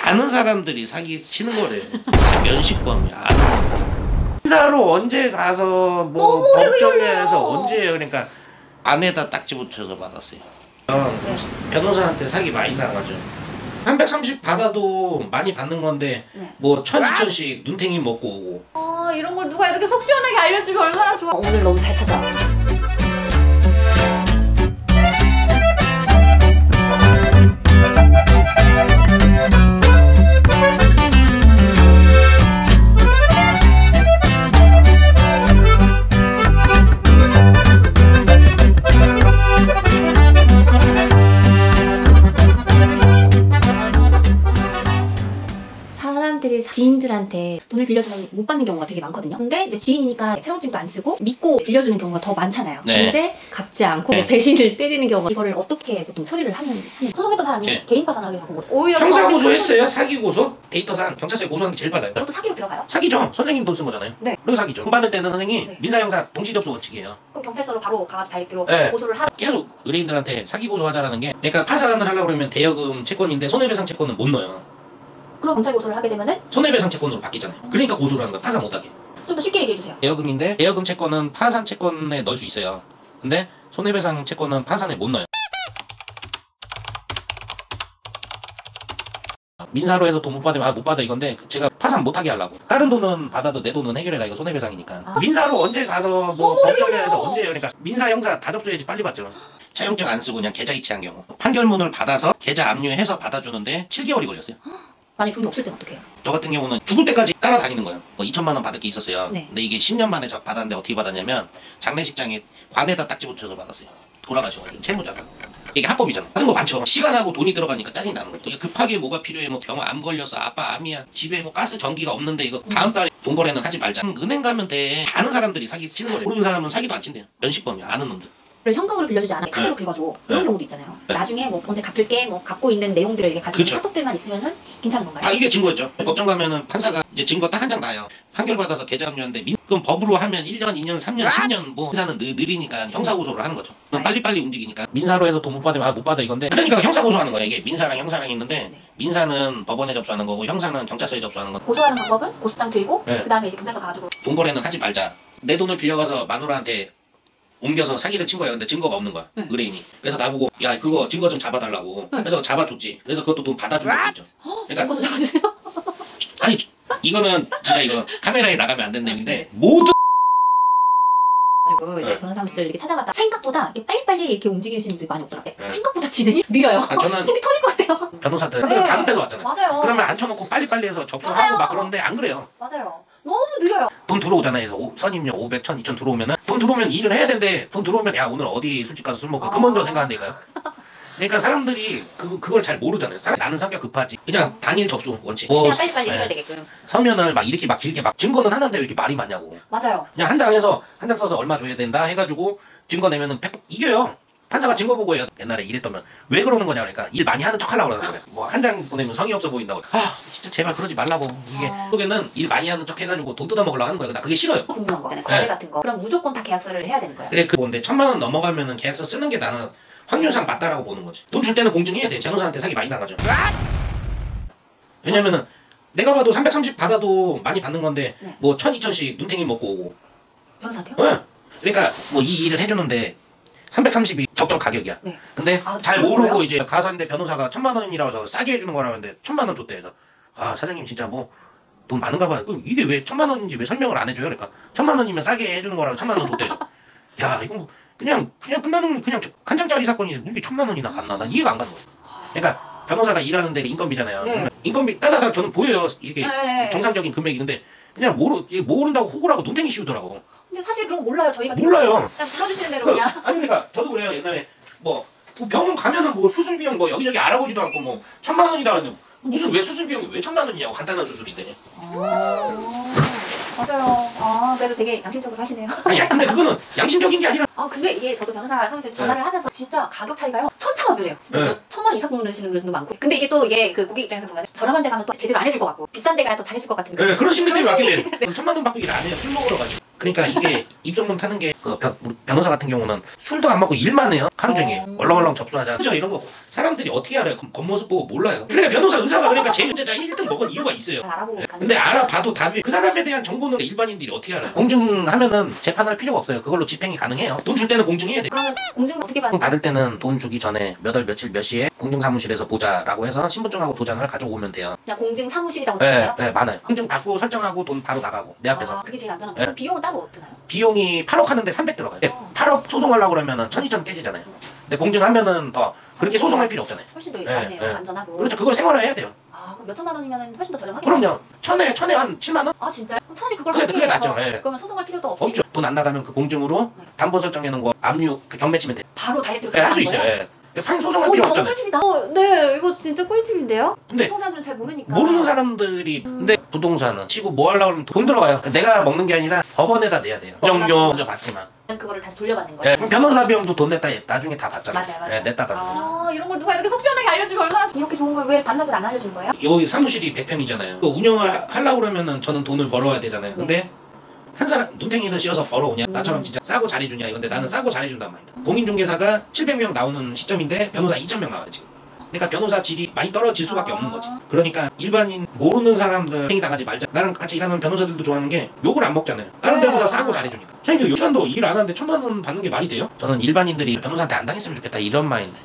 아는 사람들이 사기 치는 거래. 면식범이야. 아는 인사로 언제 가서 뭐 법정에서 언제 해요? 그러니까 안에다 딱지 붙여서 받았어요. 변호사한테 사기 많이 당하죠. 330 받아도 많이 받는 건데 뭐 1000, 2000씩 눈탱이 먹고 오고. 이런 걸 누가 이렇게 속 시원하게 알려주면 얼마나 좋아. 오늘 너무 잘 찾아. 지인들한테 돈을 빌려주면 못 받는 경우가 되게 많거든요. 근데 이제 지인이니까 채용증도 안 쓰고 믿고 빌려주는 경우가 더 많잖아요. 근데 갚지 않고 배신을 때리는 경우가 이거를 어떻게 보통 처리를 하는 소송했던 사람이 개인 파산하게 하고 오히려 형사 고소했어요. 사기 고소? 데이터상 경찰서에 고소하는 게 제일 빨라요. 이것도 사기로 들어가요? 사기죠. 선생님 돈 쓴 거잖아요. 그리고 사기죠. 돈 받을 때는 선생님이 민사 형사 동시 접수 원칙이에요. 그럼 경찰서로 바로 가서 다이렉트로 고소를 하고 계속 의뢰인들한테 사기 고소하자라는 게, 그러니까 파산을 하려고 그러면 대여금 채권인데 손해배상 채권은 못 넣어요. 그럼 경찰 고소를 하게 되면은 손해배상 채권으로 바뀌잖아요. 그러니까 고소를 하는 거야. 파산 못하게. 좀 더 쉽게 얘기해주세요. 대여금인데 대여금 채권은 파산 채권에 넣을 수 있어요. 근데 손해배상 채권은 파산에 못 넣어요. 민사로 해서 돈 못 받으면 못 받아 이건데 제가 파산 못하게 하려고. 다른 돈은 받아도 내 돈은 해결해라. 이거 손해배상이니까. 민사로 언제 가서 뭐 법정에서 언제 해요? 그러니까 민사 형사 다 접수해야지 빨리 받죠. 차용증 안 쓰고 그냥 계좌 이체한 경우 판결문을 받아서 계좌 압류해서 받아주는데 7개월이 걸렸어요. 만약 돈이 없을 때는 어떻게 해요? 저 같은 경우는 죽을 때까지 따라다니는 거예요. 뭐 2천만 원 받을 게 있었어요. 근데 이게 10년 만에 받았는데 어떻게 받았냐면 장례식장에 관에다 딱지 붙여서 받았어요. 돌아가셔가지고 채무자가. 이게 합법이잖아. 하는 거 많죠. 시간하고 돈이 들어가니까 짜증이 나는 거죠. 급하게 뭐가 필요해. 뭐 병원 암 걸려서 아빠 암이야. 집에 뭐 가스 전기가 없는데 이거 다음 달에 돈 거래는 하지 말자. 은행 가면 돼. 아는 사람들이 사기 치는 거래. 모르는 사람은 사기도 안 친대요. 면식범이야. 아는 놈들. 현금으로 빌려주지 않아 카드로 긁어줘. 이런 경우도 있잖아요. 나중에 뭐 언제 갚을게 뭐 갖고 있는 내용들을 이렇게 가지고 카톡들만 있으면은 괜찮은 건가요? 이게 증거였죠. 법정 가면은 판사가 이제 증거 딱 한 장 나요. 판결 받아서 계좌 압류하는데 그럼 법으로 하면 1년, 2년, 3년, 10년 뭐 민사는 느리니까 형사고소를 하는 거죠. 빨리빨리 움직이니까. 민사로 해서 돈 못 받으면 못 받아 이건데 그러니까 형사고소하는 거예요. 이게 민사랑 형사랑 있는데 민사는 법원에 접수하는 거고 형사는 경찰서에 접수하는 거. 고소하는 방법은 고소장 들고 그 다음에 이제 경찰서 가가지고 돈 거래는 하지 말자. 내 돈을 빌려가서 마누라한테 옮겨서 사기를 친 거예요. 근데 증거가 없는 거야. 의뢰인이. 그래서 나보고 야 그거 증거 좀 잡아달라고. 그래서 잡아줬지. 그래서 그것도 돈 받아준 적이 있죠. 그러니까 증거 좀 잡아주세요. 아니 이거는 진짜 이거 카메라에 나가면 안 되는 내용인데 모든 가지고 이제 변호사님들 이렇게 찾아갔다 생각보다 이렇게 빨리빨리 이렇게 움직이시는 분들이 많이 없더라고요. 생각보다 진행이 느려요. 저는 속이 터질 것 같아요. 변호사들 다급해서 왔잖아요. 맞아요. 그러면 앉혀놓고 빨리빨리 해서 접수하고 막 그러는데 안 그래요. 맞아요. 너무 느려요. 돈 들어오잖아요. 그래서 선임료 500, 1000, 2000 들어오면은 돈 들어오면 일을 해야 되는데 돈 들어오면 야 오늘 어디 술집 가서 술 먹고 그 먼저 생각한다니까요. 그러니까 사람들이 그걸 잘 모르잖아요. 나는 성격 급하지. 그냥 당일 접수 원칙. 그냥 빨리빨리 해결되게끔. 서면을 막 이렇게 막 길게 막 증거는 하는데 왜 이렇게 말이 많냐고. 맞아요. 그냥 한 장 써서 얼마 줘야 된다 해가지고 증거 내면은 100% 이겨요. 판사가 증거 보고 해요. 옛날에 이랬다면 왜 그러는 거냐 그러니까 일 많이 하는 척 하려고 그러는 거예요. 뭐 한 장 보내면 성의 없어 보인다고. 진짜 제발 그러지 말라고. 이게 속에는 일 많이 하는 척 해가지고 돈 뜯어먹으려고 하는 거예요. 나 그게 싫어요. 궁금한 거잖아요. 거래 같은 거. 그럼 무조건 다 계약서를 해야 되는 거예요. 그래 근데 1000만 원 넘어가면은 계약서 쓰는 게 나는 확률상 맞다라고 보는 거지. 돈 줄 때는 공증해야 돼. 변호사한테 사기 많이 나가죠. 왜냐면은 내가 봐도 330 받아도 많이 받는 건데 뭐 1000, 2000씩 눈탱이 먹고 오고. 변호사한테요? 그러니까 뭐 이 일을 해주는데 330이 적정 가격이야. 근데 잘 모르고 거예요? 이제 가서 했는데 변호사가 1000만 원이라고 해서 싸게 해주는 거라는데 1000만 원 줬대. 그래서 사장님 진짜 뭐 돈 많은가 봐요. 이게 왜 1000만 원인지 왜 설명을 안 해줘요? 그러니까 1000만 원이면 싸게 해주는 거라고 1000만 원 줬대. 그래서 야 이거 뭐 그냥 끝나는 그냥 한 장짜리 사건인데 이게 1000만 원이나 받나? 난 이해가 안 가는 거야. 그러니까 변호사가 일하는데 인건비잖아요. 인건비 따다가 저는 보여요. 이게 정상적인 금액이. 근데 그냥 모른다고 호구라고 눈탱이 씌우더라고. 근데 사실 그런 거 몰라요. 저희가 몰라요. 그냥 불러주시는 대로 그냥. 아니 그러니까 저도 그래요. 옛날에 뭐 병원 가면은 뭐 수술 비용 뭐 여기저기 알아보지도 않고 뭐 1000만 원이다 그러는데 무슨 왜 수술 비용이 왜 1000만 원이냐고. 간단한 수술인데. 맞아요. 그래도 되게 양심적으로 하시네요. 아니 근데 그거는 양심적인 게 아니라. 근데 이게 저도 변호사 사무실 전화를 하면서 진짜 가격 차이가요. 천차만별이에요. 진짜 1000만 이상 보내시는 분도 많고. 근데 이게 또 그 고객 입장에서 보면 저렴한 데 가면 또 제대로 안 해줄 것 같고 비싼 데 가야 또 잘해줄 것 같은. 그런 심리들이 많긴 해요. 1000만 원 받고 일 안 해요. 술 먹으러 가지고. 그러니까 이게 입소문 타는 게 그 변호사 같은 경우는 술도 안 먹고 일만 해요. 하루 종일 얼렁얼렁 접수하자. 그죠? 이런 거 사람들이 어떻게 알아요? 겉모습 보고 몰라요. 그러니까 변호사 의사가 그러니까 제일제자 1등 먹은 이유가 있어요. 근데 알아봐도 답이 그 사람에 대한 정보는 일반인들이 어떻게 알아요? 공증하면은 재판할 필요가 없어요. 그걸로 집행이 가능해요. 돈 줄 때는 공증해야 돼. 그러면 공증 어떻게 받는? 받을 때는 돈 주기 전에 몇 월 며칠 몇 시에 공증사무실에서 보자라고 해서 신분증하고 도장을 가져오면 돼요. 그냥 공증 사무실이라고 네, 써요? 네, 많아요. 공증 받고 설정하고 돈 바로 나가고 내 앞에서. 그게 제일 안전한 네. 거예요? 비용은 따로 드나요? 비용이 8억 하는데 300 들어가요. 8억 소송하려고 그러면은 1200 깨지잖아요. 근데 공증하면은 더 그렇게 소송할 필요 없잖아요. 훨씬 더 낫네요. 안전하고. 그렇죠. 그걸 생활화해야 돼요. 그럼 몇천만 원이면 훨씬 더 저렴하겠네요. 그럼요. 천에 한 7만 원? 진짜요? 그럼 차라리 그걸 그게 낫죠. 그러면 소송할 필요도 없이 없죠. 돈 안 나가면 그 공증으로 담보 설정해놓은 거 압류 경매 치면 돼요. 바로 다이렉트로 할 수 있어요. 판 소송할 필요 없잖아요. 꿀팁이다. 네, 이거 진짜 꿀팁인데요? 근데 보통 사람들은 잘 모르니까. 모르는 사람들이 근데 부동산은 치고 뭐 하려고 하면 돈 들어가요. 내가 먹는 게 아니라 법원에다 내야 돼요. 정료 먼저 받지만. 그거를 다시 돌려받는 거예요? 그럼 변호사 비용도 돈 냈다 나중에 다 받잖아요. 맞아요. 냈다 받는 이런 걸 누가 이렇게 속 시원하게 알려주면 얼마나 이렇게 좋은 걸 왜 다른 사람들 안 알려준 거예요? 여기 사무실이 100평이잖아요. 운영을 하려고 그러면은 저는 돈을 벌어야 되잖아요. 근데 한 사람 눈탱이를 씌워서 벌어오냐? 나처럼 진짜 싸고 잘해주냐? 이건데 나는 싸고 잘해준단 말이다. 공인중개사가 700명 나오는 시점인데 변호사 2000명 나와요 지금. 그러니까 변호사 질이 많이 떨어질 수밖에 없는 거지. 그러니까 일반인 모르는 사람들 행위 당하지 말자. 나랑 같이 일하는 변호사들도 좋아하는 게 욕을 안 먹잖아요. 다른 데보다 싸고 잘해주니까. 선생님 시간도 일 안 하는데 1000만 원 받는 게 말이 돼요? 저는 일반인들이 변호사한테 안 당했으면 좋겠다 이런 마인드.